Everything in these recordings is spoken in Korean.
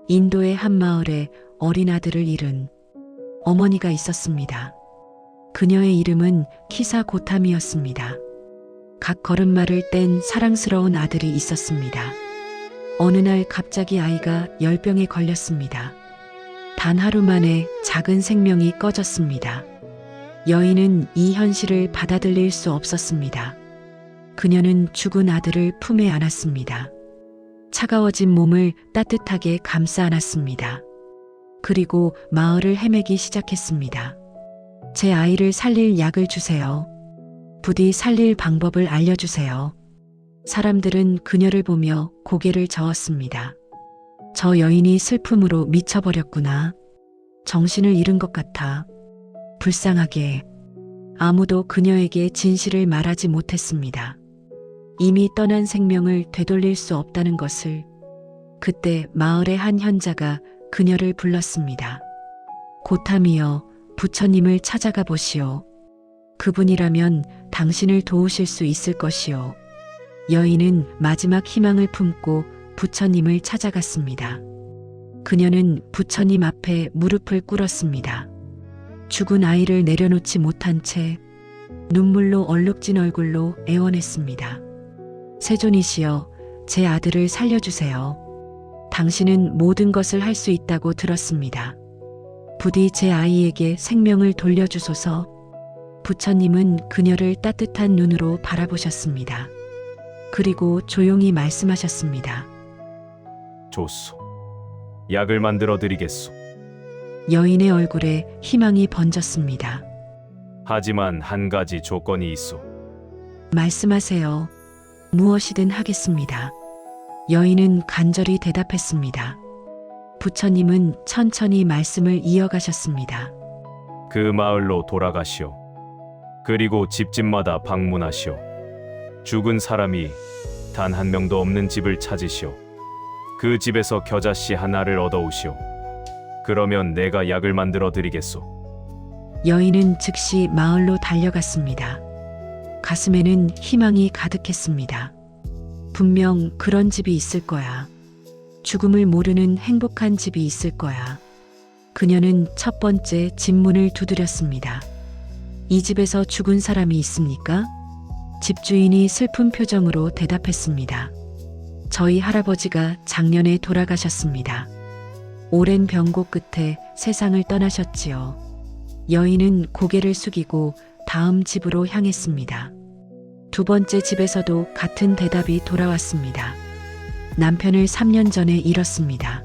인도의 한 마을에 어린 아들을 잃은 어머니가 있었습니다. 그녀의 이름은 키사 고탐이었습니다. 각 걸음마를 뗀 사랑스러운 아들이 있었습니다. 어느 날 갑자기 아이가 열병에 걸렸습니다. 단 하루 만에 작은 생명이 꺼졌습니다. 여인은 이 현실을 받아들일 수 없었습니다. 그녀는 죽은 아들을 품에 안았습니다. 차가워진 몸을 따뜻하게 감싸 안았습니다. 그리고 마을을 헤매기 시작했습니다. 제 아이를 살릴 약을 주세요. 부디 살릴 방법을 알려주세요. 사람들은 그녀를 보며 고개를 저었습니다. 저 여인이 슬픔으로 미쳐버렸구나. 정신을 잃은 것 같아. 불쌍하게. 아무도 그녀에게 진실을 말하지 못했습니다. 이미 떠난 생명을 되돌릴 수 없다는 것을. 그때 마을의 한 현자가 그녀를 불렀습니다. 고탐이여, 부처님을 찾아가 보시오. 그분이라면 당신을 도우실 수 있을 것이오. 여인은 마지막 희망을 품고 부처님을 찾아갔습니다. 그녀는 부처님 앞에 무릎을 꿇었습니다. 죽은 아이를 내려놓지 못한 채 눈물로 얼룩진 얼굴로 애원했습니다. 세존이시여, 제 아들을 살려주세요. 당신은 모든 것을 할 수 있다고 들었습니다. 부디 제 아이에게 생명을 돌려주소서. 부처님은 그녀를 따뜻한 눈으로 바라보셨습니다. 그리고 조용히 말씀하셨습니다. 좋소. 약을 만들어 드리겠소. 여인의 얼굴에 희망이 번졌습니다. 하지만 한 가지 조건이 있소. 말씀하세요. 무엇이든 하겠습니다. 여인은 간절히 대답했습니다. 부처님은 천천히 말씀을 이어가셨습니다. 그 마을로 돌아가시오. 그리고 집집마다 방문하시오. 죽은 사람이 단 한 명도 없는 집을 찾으시오. 그 집에서 겨자씨 하나를 얻어오시오. 그러면 내가 약을 만들어 드리겠소. 여인은 즉시 마을로 달려갔습니다. 가슴에는 희망이 가득했습니다. 분명 그런 집이 있을 거야. 죽음을 모르는 행복한 집이 있을 거야. 그녀는 첫 번째 집 문을 두드렸습니다. 이 집에서 죽은 사람이 있습니까? 집주인이 슬픈 표정으로 대답했습니다. 저희 할아버지가 작년에 돌아가셨습니다. 오랜 병고 끝에 세상을 떠나셨지요. 여인은 고개를 숙이고 다음 집으로 향했습니다. 두 번째 집에서도 같은 대답이 돌아왔습니다. 남편을 3년 전에 잃었습니다.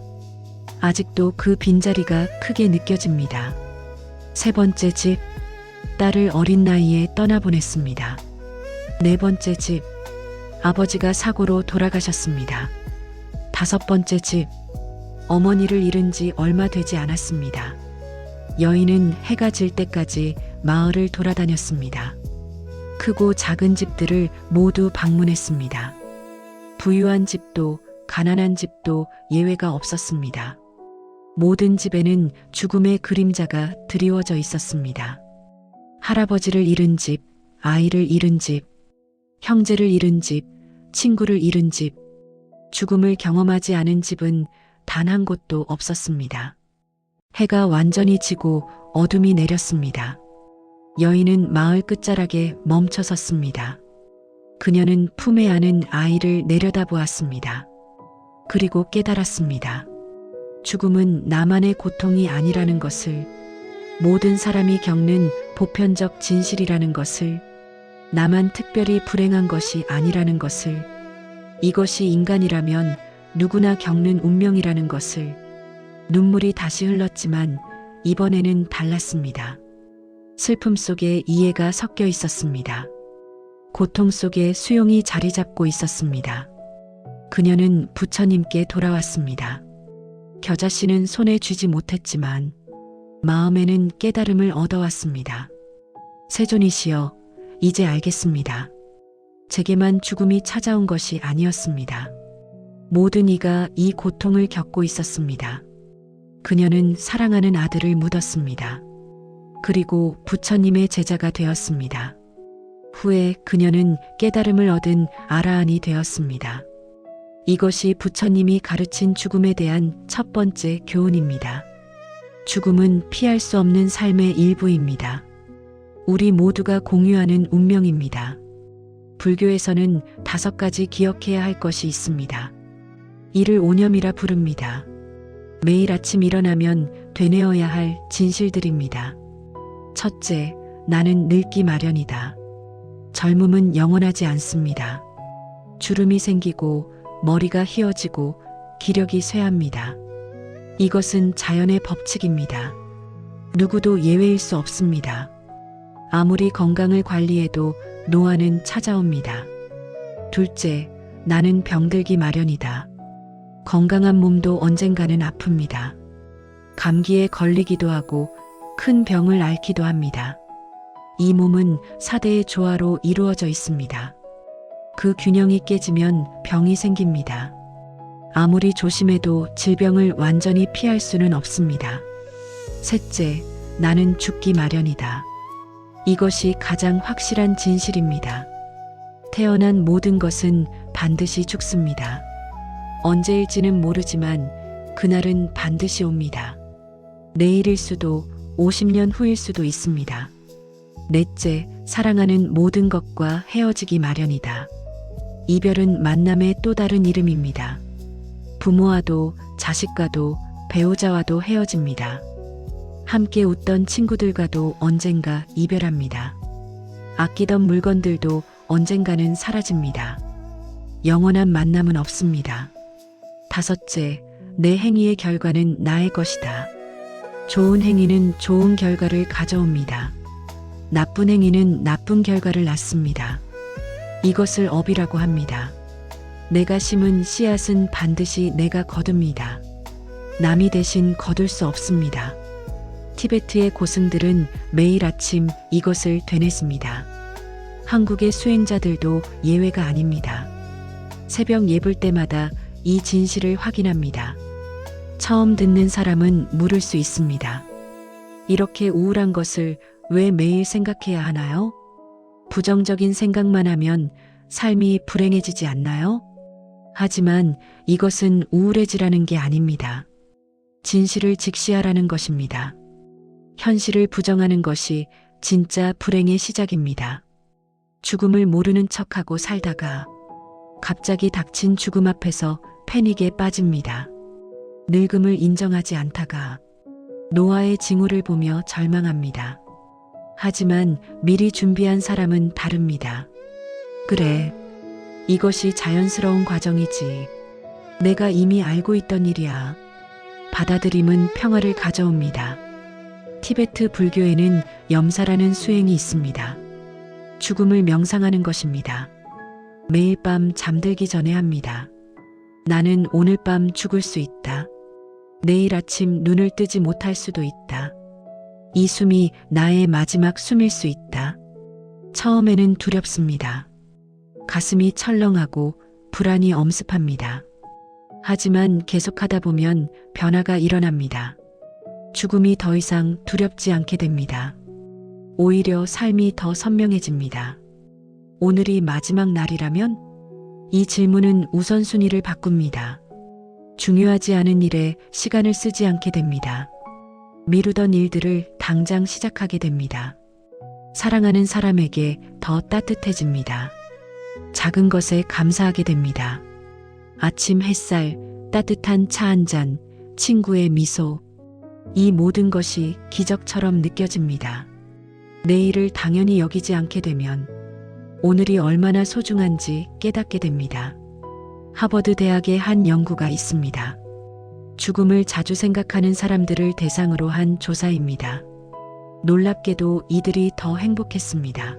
아직도 그 빈자리가 크게 느껴집니다. 세 번째 집, 딸을 어린 나이에 떠나보냈습니다. 네 번째 집, 아버지가 사고로 돌아가셨습니다. 다섯 번째 집, 어머니를 잃은 지 얼마 되지 않았습니다. 여인은 해가 질 때까지 마을을 돌아다녔습니다. 크고 작은 집들을 모두 방문했습니다. 부유한 집도 가난한 집도 예외가 없었습니다. 모든 집에는 죽음의 그림자가 드리워져 있었습니다. 할아버지를 잃은 집, 아이를 잃은 집, 형제를 잃은 집, 친구를 잃은 집, 죽음을 경험하지 않은 집은 단 한 곳도 없었습니다. 해가 완전히 지고 어둠이 내렸습니다. 여인은 마을 끝자락에 멈춰 섰습니다. 그녀는 품에 안은 아이를 내려다보았습니다. 그리고 깨달았습니다. 죽음은 나만의 고통이 아니라는 것을, 모든 사람이 겪는 보편적 진실이라는 것을, 나만 특별히 불행한 것이 아니라는 것을, 이것이 인간이라면 누구나 겪는 운명이라는 것을. 눈물이 다시 흘렀지만 이번에는 달랐습니다. 슬픔 속에 이해가 섞여 있었습니다. 고통 속에 수용이 자리 잡고 있었습니다. 그녀는 부처님께 돌아왔습니다. 겨자씨는 손에 쥐지 못했지만 마음에는 깨달음을 얻어왔습니다. 세존이시여, 이제 알겠습니다. 제게만 죽음이 찾아온 것이 아니었습니다. 모든 이가 이 고통을 겪고 있었습니다. 그녀는 사랑하는 아들을 묻었습니다. 그리고 부처님의 제자가 되었습니다. 후에 그녀는 깨달음을 얻은 아라한이 되었습니다. 이것이 부처님이 가르친 죽음에 대한 첫 번째 교훈입니다. 죽음은 피할 수 없는 삶의 일부입니다. 우리 모두가 공유하는 운명입니다. 불교에서는 5가지 기억해야 할 것이 있습니다. 이를 오념이라 부릅니다. 매일 아침 일어나면 되뇌어야 할 진실들입니다. 첫째, 나는 늙기 마련이다. 젊음은 영원하지 않습니다. 주름이 생기고 머리가 휘어지고 기력이 쇠합니다. 이것은 자연의 법칙입니다. 누구도 예외일 수 없습니다. 아무리 건강을 관리해도 노화는 찾아옵니다. 둘째, 나는 병들기 마련이다. 건강한 몸도 언젠가는 아픕니다. 감기에 걸리기도 하고 큰 병을 앓기도 합니다. 이 몸은 4대의 조화로 이루어져 있습니다. 그 균형이 깨지면 병이 생깁니다. 아무리 조심해도 질병을 완전히 피할 수는 없습니다. 셋째, 나는 죽기 마련이다. 이것이 가장 확실한 진실입니다. 태어난 모든 것은 반드시 죽습니다. 언제일지는 모르지만 그날은 반드시 옵니다. 내일일 수도 50년 후일 수도 있습니다. 넷째, 사랑하는 모든 것과 헤어지기 마련이다. 이별은 만남의 또 다른 이름입니다. 부모와도 자식과도 배우자와도 헤어집니다. 함께 웃던 친구들과도 언젠가 이별합니다. 아끼던 물건들도 언젠가는 사라집니다. 영원한 만남은 없습니다. 다섯째, 내 행위의 결과는 나의 것이다. 좋은 행위는 좋은 결과를 가져옵니다. 나쁜 행위는 나쁜 결과를 낳습니다. 이것을 업이라고 합니다. 내가 심은 씨앗은 반드시 내가 거둡니다. 남이 대신 거둘 수 없습니다. 티베트의 고승들은 매일 아침 이것을 되뇌습니다. 한국의 수행자들도 예외가 아닙니다. 새벽 예불 때마다 이 진실을 확인합니다. 처음 듣는 사람은 물을 수 있습니다. 이렇게 우울한 것을 왜 매일 생각해야 하나요? 부정적인 생각만 하면 삶이 불행해지지 않나요? 하지만 이것은 우울해지라는 게 아닙니다. 진실을 직시하라는 것입니다. 현실을 부정하는 것이 진짜 불행의 시작입니다. 죽음을 모르는 척하고 살다가 갑자기 닥친 죽음 앞에서 패닉에 빠집니다. 늙음을 인정하지 않다가 노화의 징후를 보며 절망합니다. 하지만 미리 준비한 사람은 다릅니다. 그래, 이것이 자연스러운 과정이지. 내가 이미 알고 있던 일이야. 받아들임은 평화를 가져옵니다. 티베트 불교에는 염사라는 수행이 있습니다. 죽음을 명상하는 것입니다. 매일 밤 잠들기 전에 합니다. 나는 오늘 밤 죽을 수 있다. 내일 아침 눈을 뜨지 못할 수도 있다. 이 숨이 나의 마지막 숨일 수 있다. 처음에는 두렵습니다. 가슴이 철렁하고 불안이 엄습합니다. 하지만 계속하다 보면 변화가 일어납니다. 죽음이 더 이상 두렵지 않게 됩니다. 오히려 삶이 더 선명해집니다. 오늘이 마지막 날이라면? 이 질문은 우선순위를 바꿉니다. 중요하지 않은 일에 시간을 쓰지 않게 됩니다. 미루던 일들을 당장 시작하게 됩니다. 사랑하는 사람에게 더 따뜻해집니다. 작은 것에 감사하게 됩니다. 아침 햇살, 따뜻한 차 한 잔, 친구의 미소, 이 모든 것이 기적처럼 느껴집니다. 내일을 당연히 여기지 않게 되면 오늘이 얼마나 소중한지 깨닫게 됩니다. 하버드 대학의 한 연구가 있습니다. 죽음을 자주 생각하는 사람들을 대상으로 한 조사입니다. 놀랍게도 이들이 더 행복했습니다.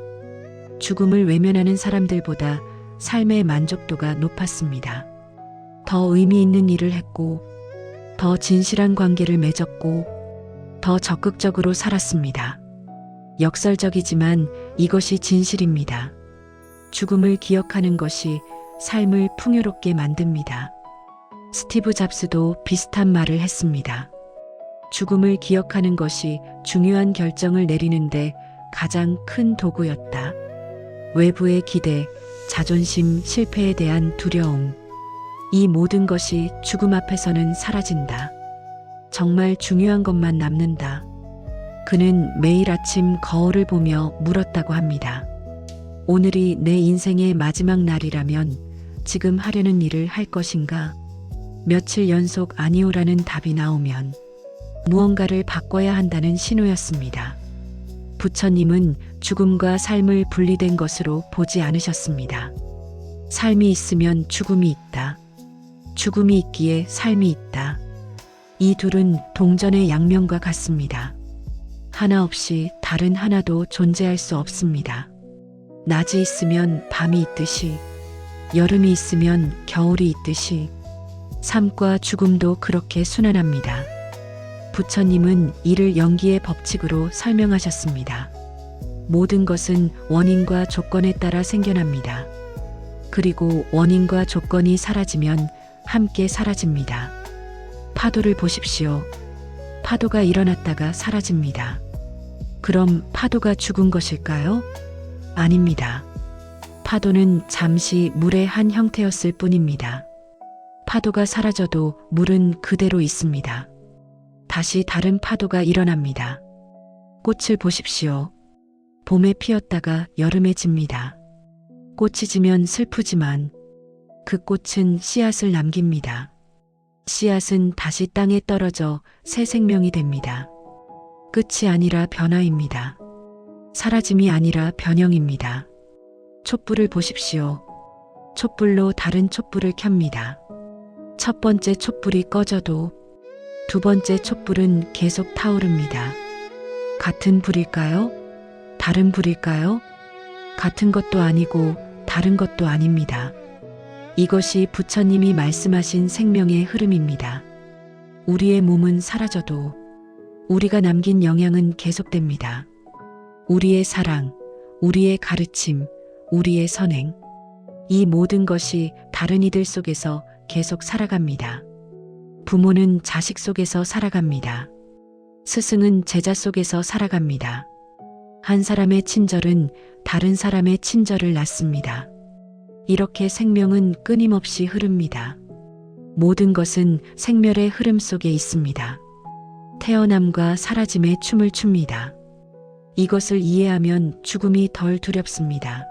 죽음을 외면하는 사람들보다 삶의 만족도가 높았습니다. 더 의미 있는 일을 했고, 더 진실한 관계를 맺었고, 더 적극적으로 살았습니다. 역설적이지만 이것이 진실입니다. 죽음을 기억하는 것이 삶을 풍요롭게 만듭니다. 스티브 잡스도 비슷한 말을 했습니다. 죽음을 기억하는 것이 중요한 결정을 내리는데 가장 큰 도구였다. 외부의 기대, 자존심, 실패에 대한 두려움. 이 모든 것이 죽음 앞에서는 사라진다. 정말 중요한 것만 남는다. 그는 매일 아침 거울을 보며 물었다고 합니다. 오늘이 내 인생의 마지막 날이라면 지금 하려는 일을 할 것인가? 며칠 연속 아니오라는 답이 나오면 무언가를 바꿔야 한다는 신호였습니다. 부처님은 죽음과 삶을 분리된 것으로 보지 않으셨습니다. 삶이 있으면 죽음이 있다. 죽음이 있기에 삶이 있다. 이 둘은 동전의 양면과 같습니다. 하나 없이 다른 하나도 존재할 수 없습니다. 낮이 있으면 밤이 있듯이, 여름이 있으면 겨울이 있듯이, 삶과 죽음도 그렇게 순환합니다. 부처님은 이를 연기의 법칙으로 설명하셨습니다. 모든 것은 원인과 조건에 따라 생겨납니다. 그리고 원인과 조건이 사라지면 함께 사라집니다. 파도를 보십시오. 파도가 일어났다가 사라집니다. 그럼 파도가 죽은 것일까요? 아닙니다. 파도는 잠시 물의 한 형태였을 뿐입니다. 파도가 사라져도 물은 그대로 있습니다. 다시 다른 파도가 일어납니다. 꽃을 보십시오. 봄에 피었다가 여름에 집니다. 꽃이 지면 슬프지만 그 꽃은 씨앗을 남깁니다. 씨앗은 다시 땅에 떨어져 새 생명이 됩니다. 끝이 아니라 변화입니다. 사라짐이 아니라 변형입니다. 촛불을 보십시오. 촛불로 다른 촛불을 켭니다. 첫 번째 촛불이 꺼져도 두 번째 촛불은 계속 타오릅니다. 같은 불일까요? 다른 불일까요? 같은 것도 아니고 다른 것도 아닙니다. 이것이 부처님이 말씀하신 생명의 흐름입니다. 우리의 몸은 사라져도 우리가 남긴 영향은 계속됩니다. 우리의 사랑, 우리의 가르침, 우리의 선행, 이 모든 것이 다른 이들 속에서 계속 살아갑니다. 부모는 자식 속에서 살아갑니다. 스승은 제자 속에서 살아갑니다. 한 사람의 친절은 다른 사람의 친절을 낳습니다. 이렇게 생명은 끊임없이 흐릅니다. 모든 것은 생멸의 흐름 속에 있습니다. 태어남과 사라짐의 춤을 춥니다. 이것을 이해하면 죽음이 덜 두렵습니다.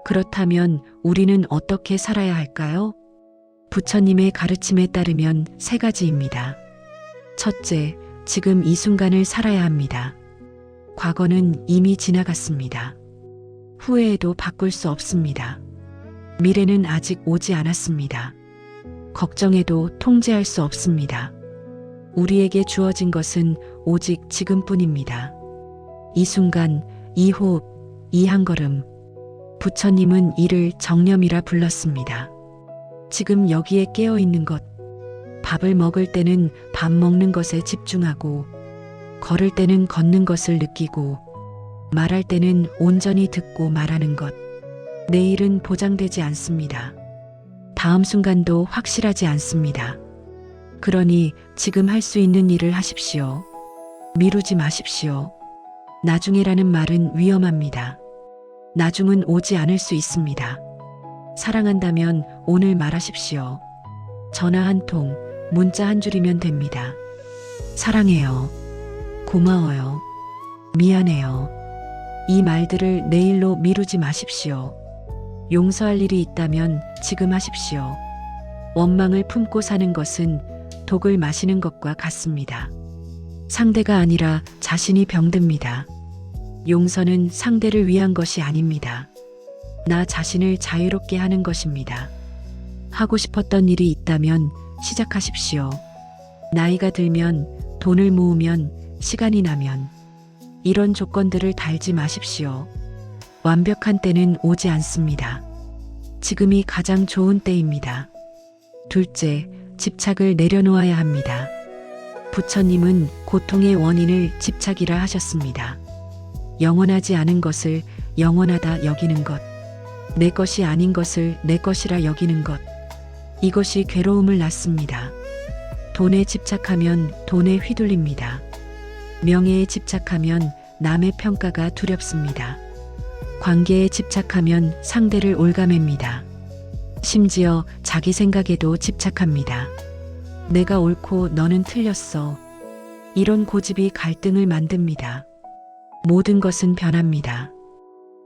그렇다면 우리는 어떻게 살아야 할까요? 부처님의 가르침에 따르면 세 가지입니다. 첫째, 지금 이 순간을 살아야 합니다. 과거는 이미 지나갔습니다. 후회해도 바꿀 수 없습니다. 미래는 아직 오지 않았습니다. 걱정해도 통제할 수 없습니다. 우리에게 주어진 것은 오직 지금뿐입니다. 이 순간, 이 호흡, 이 한 걸음. 부처님은 이를 정념이라 불렀습니다. 지금 여기에 깨어 있는 것. 밥을 먹을 때는 밥 먹는 것에 집중하고, 걸을 때는 걷는 것을 느끼고, 말할 때는 온전히 듣고 말하는 것. 내일은 보장되지 않습니다. 다음 순간도 확실하지 않습니다. 그러니 지금 할 수 있는 일을 하십시오. 미루지 마십시오. 나중에라는 말은 위험합니다. 나중은 오지 않을 수 있습니다. 사랑한다면 오늘 말하십시오. 전화 한 통, 문자 한 줄이면 됩니다. 사랑해요. 고마워요. 미안해요. 이 말들을 내일로 미루지 마십시오. 용서할 일이 있다면 지금 하십시오. 원망을 품고 사는 것은 독을 마시는 것과 같습니다. 상대가 아니라 자신이 병듭니다. 용서는 상대를 위한 것이 아닙니다. 나 자신을 자유롭게 하는 것입니다. 하고 싶었던 일이 있다면 시작하십시오. 나이가 들면, 돈을 모으면, 시간이 나면 이런 조건들을 달지 마십시오. 완벽한 때는 오지 않습니다. 지금이 가장 좋은 때입니다. 둘째, 집착을 내려놓아야 합니다. 부처님은 고통의 원인을 집착이라 하셨습니다. 영원하지 않은 것을 영원하다 여기는 것, 내 것이 아닌 것을 내 것이라 여기는 것, 이것이 괴로움을 낳습니다. 돈에 집착하면 돈에 휘둘립니다. 명예에 집착하면 남의 평가가 두렵습니다. 관계에 집착하면 상대를 올가맵니다. 심지어 자기 생각에도 집착합니다. 내가 옳고 너는 틀렸어. 이런 고집이 갈등을 만듭니다. 모든 것은 변합니다.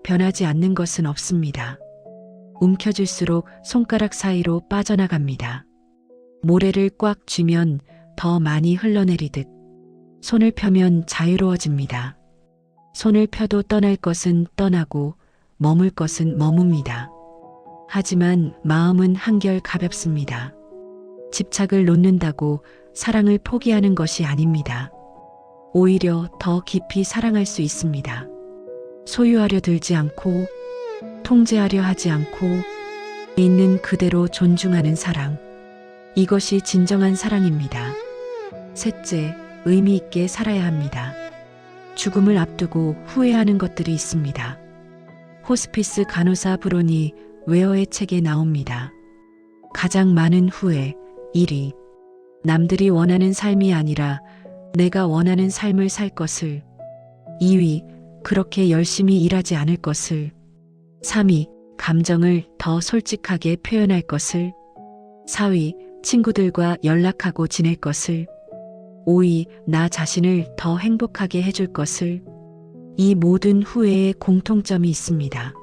변하지 않는 것은 없습니다. 움켜쥘수록 손가락 사이로 빠져나갑니다. 모래를 꽉 쥐면 더 많이 흘러내리듯 손을 펴면 자유로워집니다. 손을 펴도 떠날 것은 떠나고 머물 것은 머뭅니다. 하지만 마음은 한결 가볍습니다. 집착을 놓는다고 사랑을 포기하는 것이 아닙니다. 오히려 더 깊이 사랑할 수 있습니다. 소유하려 들지 않고 통제하려 하지 않고 있는 그대로 존중하는 사랑. 이것이 진정한 사랑입니다. 셋째, 의미 있게 살아야 합니다. 죽음을 앞두고 후회하는 것들이 있습니다. 호스피스 간호사 브로니 웨어의 책에 나옵니다. 가장 많은 후회 1위. 남들이 원하는 삶이 아니라 내가 원하는 삶을 살 것을. 2위. 그렇게 열심히 일하지 않을 것을. 3위. 감정을 더 솔직하게 표현할 것을. 4위. 친구들과 연락하고 지낼 것을. 5위. 나 자신을 더 행복하게 해줄 것을. 이 모든 후회에 공통점이 있습니다.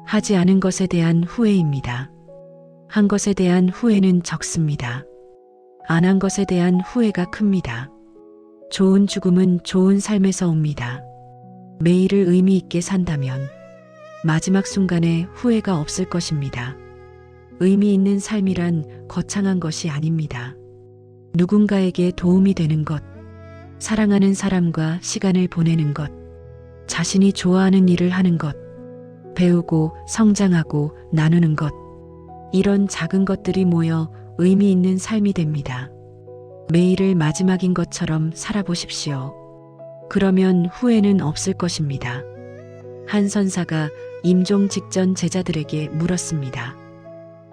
하지 않은 것에 대한 후회입니다. 한 것에 대한 후회는 적습니다. 안 한 것에 대한 후회가 큽니다. 좋은 죽음은 좋은 삶에서 옵니다. 매일을 의미 있게 산다면 마지막 순간에 후회가 없을 것입니다. 의미 있는 삶이란 거창한 것이 아닙니다. 누군가에게 도움이 되는 것, 사랑하는 사람과 시간을 보내는 것, 자신이 좋아하는 일을 하는 것, 배우고 성장하고 나누는 것, 이런 작은 것들이 모여 의미 있는 삶이 됩니다. 매일을 마지막인 것처럼 살아보십시오. 그러면 후회는 없을 것입니다. 한 선사가 임종 직전 제자들에게 물었습니다.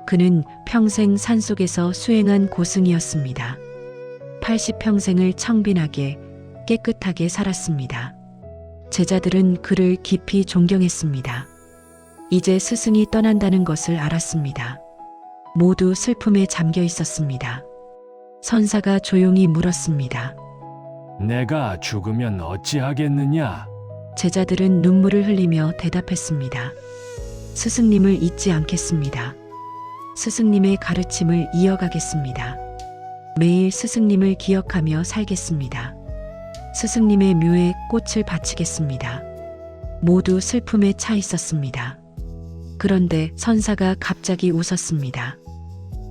그는 평생 산속에서 수행한 고승이었습니다. 80평생을 청빈하게 깨끗하게 살았습니다. 제자들은 그를 깊이 존경했습니다. 이제 스승이 떠난다는 것을 알았습니다. 모두 슬픔에 잠겨 있었습니다. 선사가 조용히 물었습니다. 내가 죽으면 어찌하겠느냐? 제자들은 눈물을 흘리며 대답했습니다. 스승님을 잊지 않겠습니다. 스승님의 가르침을 이어가겠습니다. 매일 스승님을 기억하며 살겠습니다. 스승님의 묘에 꽃을 바치겠습니다. 모두 슬픔에 차 있었습니다. 그런데 선사가 갑자기 웃었습니다.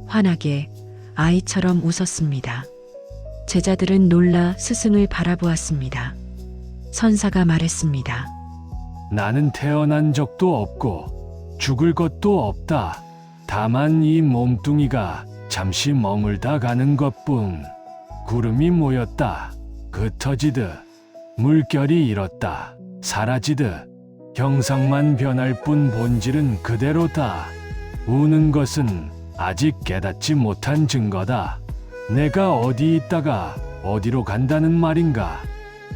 환하게 아이처럼 웃었습니다. 제자들은 놀라 스승을 바라보았습니다. 선사가 말했습니다. 나는 태어난 적도 없고 죽을 것도 없다. 다만 이 몸뚱이가 잠시 머물다 가는 것뿐. 구름이 모였다. 흩어지듯 물결이 일었다. 사라지듯 형상만 변할 뿐 본질은 그대로다. 우는 것은 아직 깨닫지 못한 증거다. 내가 어디 있다가 어디로 간다는 말인가.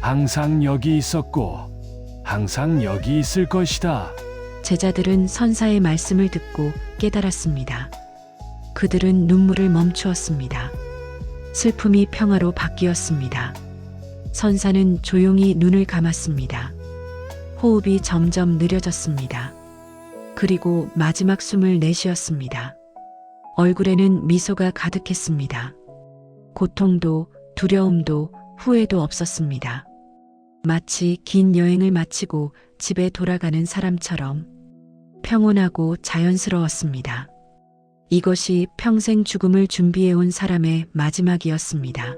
항상 여기 있었고 항상 여기 있을 것이다. 제자들은 선사의 말씀을 듣고 깨달았습니다. 그들은 눈물을 멈추었습니다. 슬픔이 평화로 바뀌었습니다. 선사는 조용히 눈을 감았습니다. 호흡이 점점 느려졌습니다. 그리고 마지막 숨을 내쉬었습니다. 얼굴에는 미소가 가득했습니다. 고통도 두려움도 후회도 없었습니다. 마치 긴 여행을 마치고 집에 돌아가는 사람처럼 평온하고 자연스러웠습니다. 이것이 평생 죽음을 준비해온 사람의 마지막이었습니다.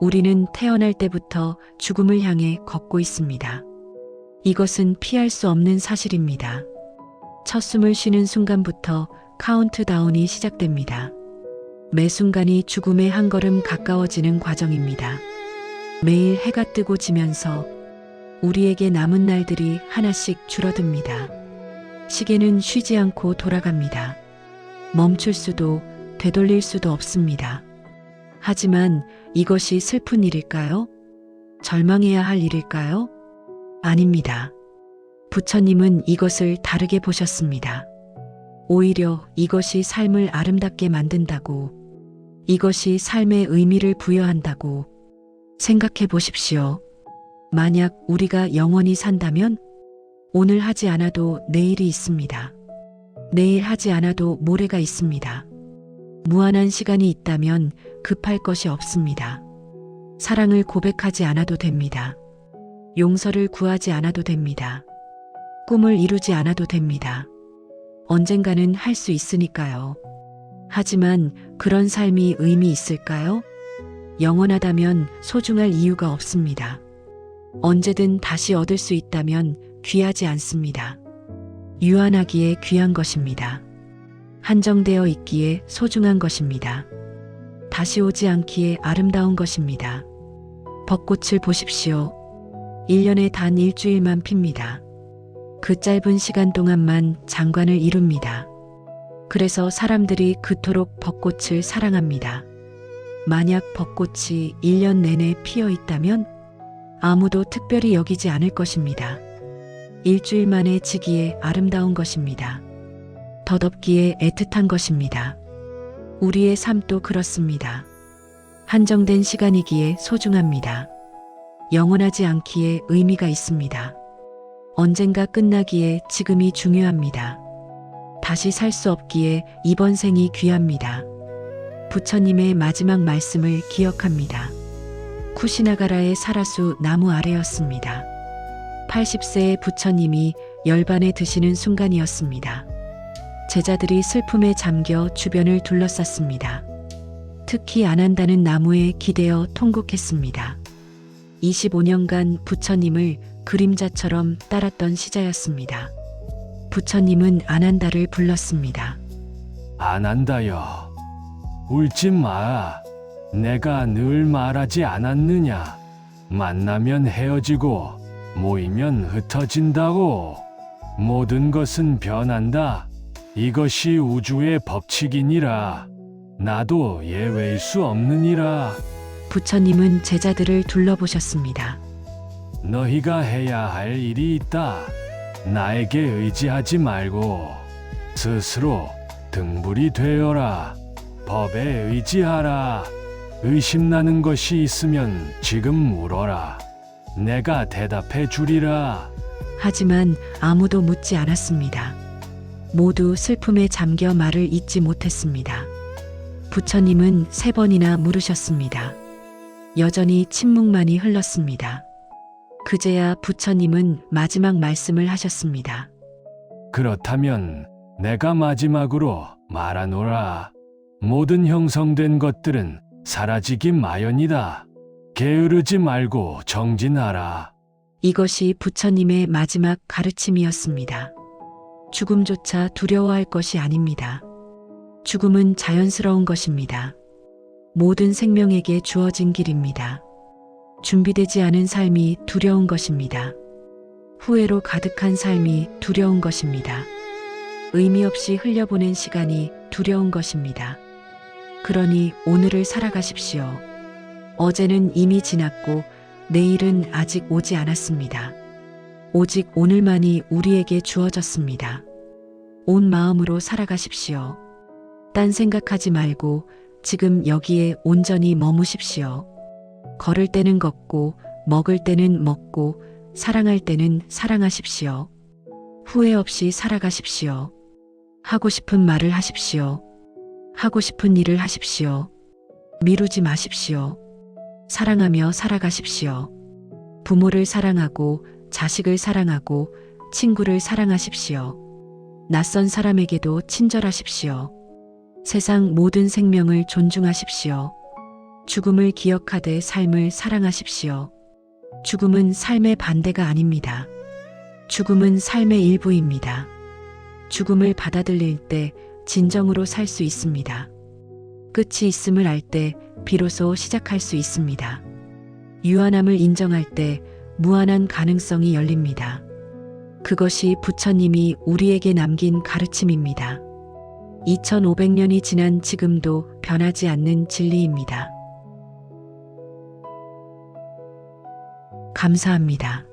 우리는 태어날 때부터 죽음을 향해 걷고 있습니다. 이것은 피할 수 없는 사실입니다. 첫 숨을 쉬는 순간부터 카운트다운이 시작됩니다. 매 순간이 죽음의 한 걸음 가까워지는 과정입니다. 매일 해가 뜨고 지면서 우리에게 남은 날들이 하나씩 줄어듭니다. 시계는 쉬지 않고 돌아갑니다. 멈출 수도 되돌릴 수도 없습니다. 하지만 이것이 슬픈 일일까요? 절망해야 할 일일까요? 아닙니다. 부처님은 이것을 다르게 보셨습니다. 오히려 이것이 삶을 아름답게 만든다고, 이것이 삶의 의미를 부여한다고 생각해 보십시오. 만약 우리가 영원히 산다면 오늘 하지 않아도 내일이 있습니다. 내일 하지 않아도 모레가 있습니다. 무한한 시간이 있다면 급할 것이 없습니다. 사랑을 고백하지 않아도 됩니다. 용서를 구하지 않아도 됩니다. 꿈을 이루지 않아도 됩니다. 언젠가는 할 수 있으니까요. 하지만 그런 삶이 의미 있을까요? 영원하다면 소중할 이유가 없습니다. 언제든 다시 얻을 수 있다면 귀하지 않습니다. 유한하기에 귀한 것입니다. 한정되어 있기에 소중한 것입니다. 다시 오지 않기에 아름다운 것입니다. 벚꽃을 보십시오. 1년에 단 일주일만 핍니다. 그 짧은 시간 동안만 장관을 이룹니다. 그래서 사람들이 그토록 벚꽃을 사랑합니다. 만약 벚꽃이 1년 내내 피어 있다면 아무도 특별히 여기지 않을 것입니다. 일주일 만에 지기에 아름다운 것입니다. 덧없기에 애틋한 것입니다. 우리의 삶도 그렇습니다. 한정된 시간이기에 소중합니다. 영원하지 않기에 의미가 있습니다. 언젠가 끝나기에 지금이 중요합니다. 다시 살 수 없기에 이번 생이 귀합니다. 부처님의 마지막 말씀을 기억합니다. 쿠시나가라의 사라수 나무 아래였습니다. 80세의 부처님이 열반에 드시는 순간이었습니다. 제자들이 슬픔에 잠겨 주변을 둘러쌌습니다. 특히 안한다는 나무에 기대어 통곡했습니다. 25년간 부처님을 그림자처럼 따랐던 시자였습니다. 부처님은 안한다를 불렀습니다. 안한다여, 울지 마. 내가 늘 말하지 않았느냐. 만나면 헤어지고 모이면 흩어진다고. 모든 것은 변한다. 이것이 우주의 법칙이니라. 나도 예외일 수 없느니라. 부처님은 제자들을 둘러보셨습니다. 너희가 해야 할 일이 있다. 나에게 의지하지 말고 스스로 등불이 되어라. 법에 의지하라. 의심나는 것이 있으면 지금 물어라. 내가 대답해 주리라. 하지만 아무도 묻지 않았습니다. 모두 슬픔에 잠겨 말을 잇지 못했습니다. 부처님은 3번이나 물으셨습니다. 여전히 침묵만이 흘렀습니다. 그제야 부처님은 마지막 말씀을 하셨습니다. 그렇다면 내가 마지막으로 말하노라. 모든 형성된 것들은 사라지기 마련이다. 게으르지 말고 정진하라. 이것이 부처님의 마지막 가르침이었습니다. 죽음조차 두려워할 것이 아닙니다. 죽음은 자연스러운 것입니다. 모든 생명에게 주어진 길입니다. 준비되지 않은 삶이 두려운 것입니다. 후회로 가득한 삶이 두려운 것입니다. 의미 없이 흘려보낸 시간이 두려운 것입니다. 그러니 오늘을 살아가십시오. 어제는 이미 지났고 내일은 아직 오지 않았습니다. 오직 오늘만이 우리에게 주어졌습니다. 온 마음으로 살아가십시오. 딴 생각하지 말고 지금 여기에 온전히 머무십시오. 걸을 때는 걷고, 먹을 때는 먹고, 사랑할 때는 사랑하십시오. 후회 없이 살아가십시오. 하고 싶은 말을 하십시오. 하고 싶은 일을 하십시오. 미루지 마십시오. 사랑하며 살아가십시오. 부모를 사랑하고, 자식을 사랑하고, 친구를 사랑하십시오. 낯선 사람에게도 친절하십시오. 세상 모든 생명을 존중하십시오. 죽음을 기억하되 삶을 사랑하십시오. 죽음은 삶의 반대가 아닙니다. 죽음은 삶의 일부입니다. 죽음을 받아들일 때 진정으로 살 수 있습니다. 끝이 있음을 알 때 비로소 시작할 수 있습니다. 유한함을 인정할 때 무한한 가능성이 열립니다. 그것이 부처님이 우리에게 남긴 가르침입니다. 2500년이 지난 지금도 변하지 않는 진리입니다. 감사합니다.